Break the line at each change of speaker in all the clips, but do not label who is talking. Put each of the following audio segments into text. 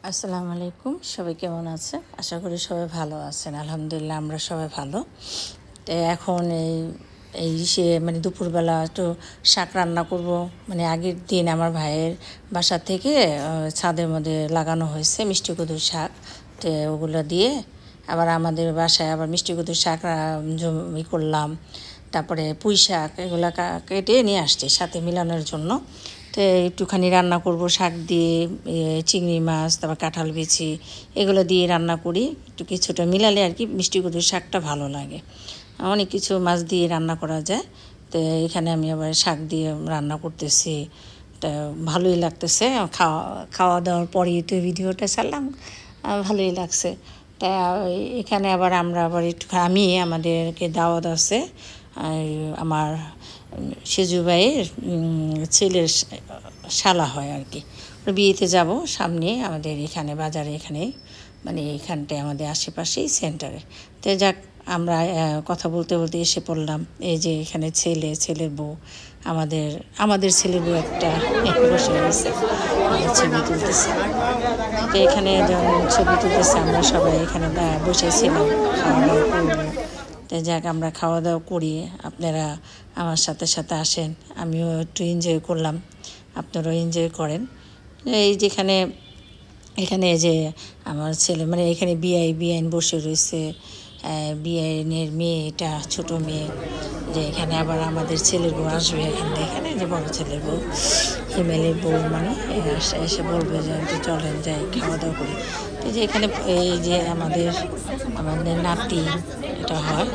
আসসালামু আলাইকুম। সবাই কেমন আছেন? আশা করি সবাই ভালো আছেন। আলহামদুলিল্লাহ আমরা সবাই ভালো। তো এখন মানে দুপুরবেলা একটু শাক রান্না করব। মানে আগের দিন আমার ভাইয়ের বাসা থেকে ছাদের মধ্যে লাগানো হয়েছে মিষ্টি কদুর শাক। তো ওগুলো দিয়ে আবার আমাদের বাসায় আবার মিষ্টি কদুর শাক করলাম। তারপরে পুঁই শাক এগুলো কেটে নিয়ে আসছি সাথে মিলানোর জন্য। তো একটুখানি রান্না করব শাক দিয়ে, চিংড়ি মাছ, তারপর কাঁঠাল বিচি এগুলো দিয়ে রান্না করি। একটু কিছুটা মিলালে আর কি মিষ্টি কদুর শাকটা ভালো লাগে। অনেক কিছু মাছ দিয়ে রান্না করা যায়। তো এখানে আমি আবার শাক দিয়ে রান্না করতেছি। তা ভালোই লাগতেছে। খাওয়া দাওয়ার পরেই তো ভিডিওটা ছাড়লাম, ভালোই লাগছে। তা এখানে আবার আমরা আবার একটু আমাদেরকে দাওয়াত আছে আমার সেজু ভাইয়ের ছেলের শালা হয় আর কি। বিয়েতে যাব সামনে আমাদের এখানে বাজারে, এখানে মানে এখানটায় আমাদের আশেপাশেই সেন্টারে। তো যাক, আমরা কথা বলতে বলতে এসে পড়লাম। এই যে এখানে ছেলের বউ, আমাদের ছেলের বউ একটা বসে রয়েছে, ছবি তুলতেছে। তো এখানে যখন ছবি তুলতেছে আমরা সবাই এখানে বসেছিলাম, খাওয়া দাওয়া করবো। তো যাক, আমরা খাওয়া দাওয়া করি, আপনারা আমার সাথে সাথে আসেন। আমিও একটু এনজয় করলাম, আপনারাও এনজয় করেন। এখানে যে আমার ছেলে মানে এখানে বিআইন বসে রয়েছে, বিআইনের মেয়ে, এটা ছোটো মেয়ে। যে এখানে আবার আমাদের ছেলের বউ আসবে এখানে যে বড় ছেলের বউ, হিমেলের বউ, মানে এসে বলবে যে চলেন যাই খাওয়া দাওয়া করি। তো যে এখানে এই যে আমাদের নাতি এটা হয়,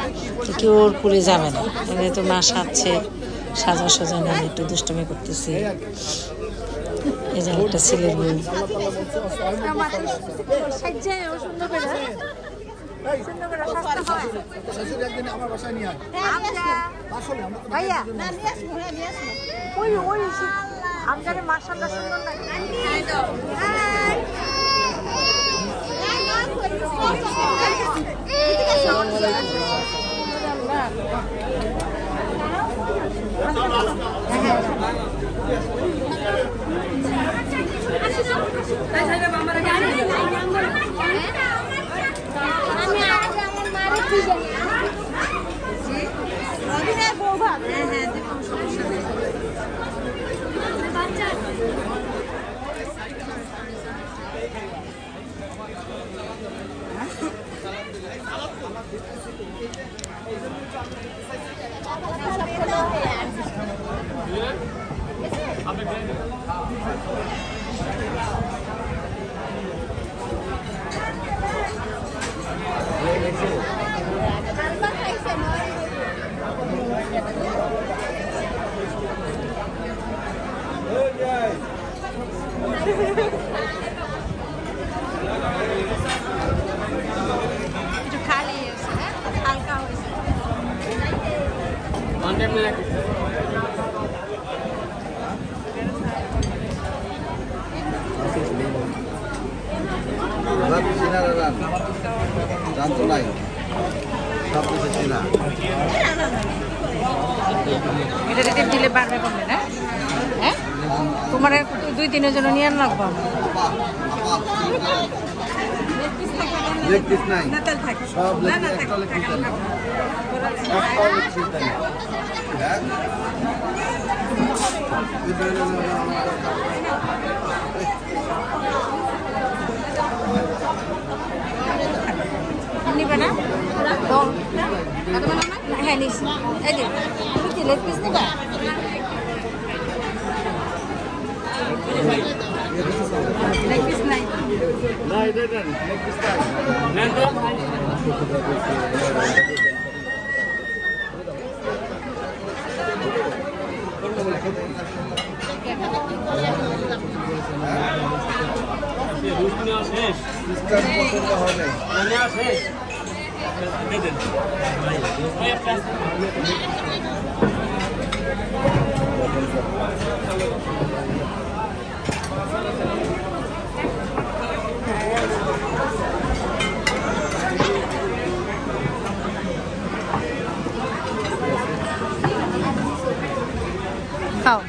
তো কেউ ওর করে যাবে না, এখানে তো মা সাজা নিয়ে একটু দুষ্টমি করতেছি। এই যে একটা ছেলের বউ, একটু খালি হালকা হয়েছে। এটা দিলে বাড়বে কমবে না? হ্যাঁ, তোমার 2-3 জন্য নিয়ে লাগবো। নিবে না? হ্যাঁ নিস। এই যে কি লেগ পিস নিবা? লেগ পিস নাই। না এটা দেন, লেগ পিস নাই। নেন তো। শেষ সিস্টেম পছন্দ হবে না, শেষ দে দেন। খাও।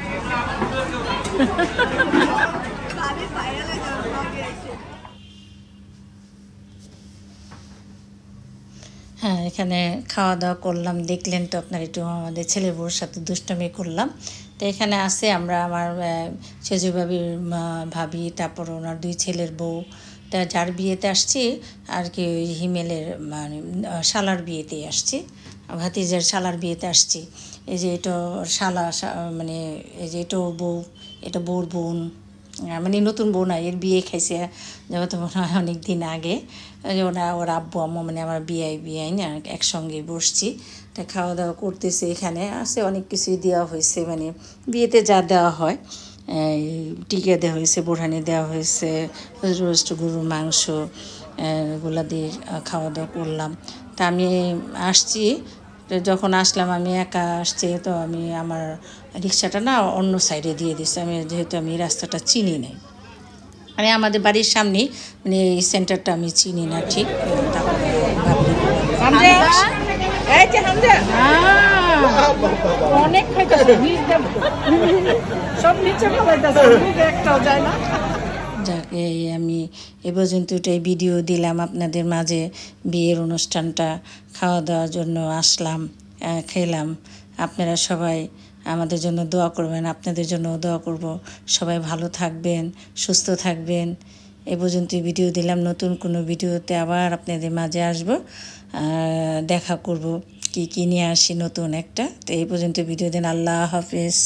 এখানে খাওয়া দাওয়া করলাম, দেখলেন তো আপনার, একটু আমাদের ছেলে বউর সাথে দুষ্টমি করলাম। তো এখানে আছে আমরা, আমার সেজু ভাবির ভাবি, তারপর ওনার 2 ছেলের বউ, তা যার বিয়েতে আসছি আর কি, ওই হিমেলের মানে শালার বিয়েতেই আসছি, ভাতিজার শালার বিয়েতে আসছি। এই যে এটা শালা, মানে এই যে এটাও বউ, এটা বউর বোন, মানে নতুন বউ না, এর বিয়ে খাইছে যেমন তো মনে হয় অনেক দিন আগে। ওর আব্বু আম্মু মানে আমার বিয়াই না একসঙ্গে বসছি। তা খাওয়া দাওয়া করতেছে, এখানে আছে অনেক কিছুই দেওয়া হয়েছে, মানে বিয়েতে যা দেওয়া হয়, টিকা দেওয়া হয়েছে, বোরহানি দেওয়া হয়েছে, রোস্ট গরুর মাংস, এগুলা দিয়ে খাওয়া দাওয়া করলাম। তা আমি আসছি, যখন আসলাম আমি একা আসছি, তো আমি আমার রিক্সাটা না অন্য সাইডে দিয়ে দিচ্ছি, আমি যেহেতু আমি এই রাস্তাটা চিনি নাই, মানে আমাদের বাড়ির সামনেই, মানে এই সেন্টারটা আমি চিনি না ঠিক। তারপরে
অনেক সব নিচে একটাও যায় না।
যাকে আমি এ পর্যন্তটাই ভিডিও দিলাম আপনাদের মাঝে, বিয়ের অনুষ্ঠানটা খাওয়া দাওয়ার জন্য আসলাম, খেলাম। আপনারা সবাই আমাদের জন্য দোয়া করবেন, আপনাদের জন্য দোয়া করব। সবাই ভালো থাকবেন, সুস্থ থাকবেন। এ পর্যন্ত ভিডিও দিলাম, নতুন কোনো ভিডিওতে আবার আপনাদের মাঝে আসব, দেখা করব, কি নিয়ে আসি নতুন একটা। তো এই পর্যন্ত ভিডিও দিন, আল্লাহ হাফেজ।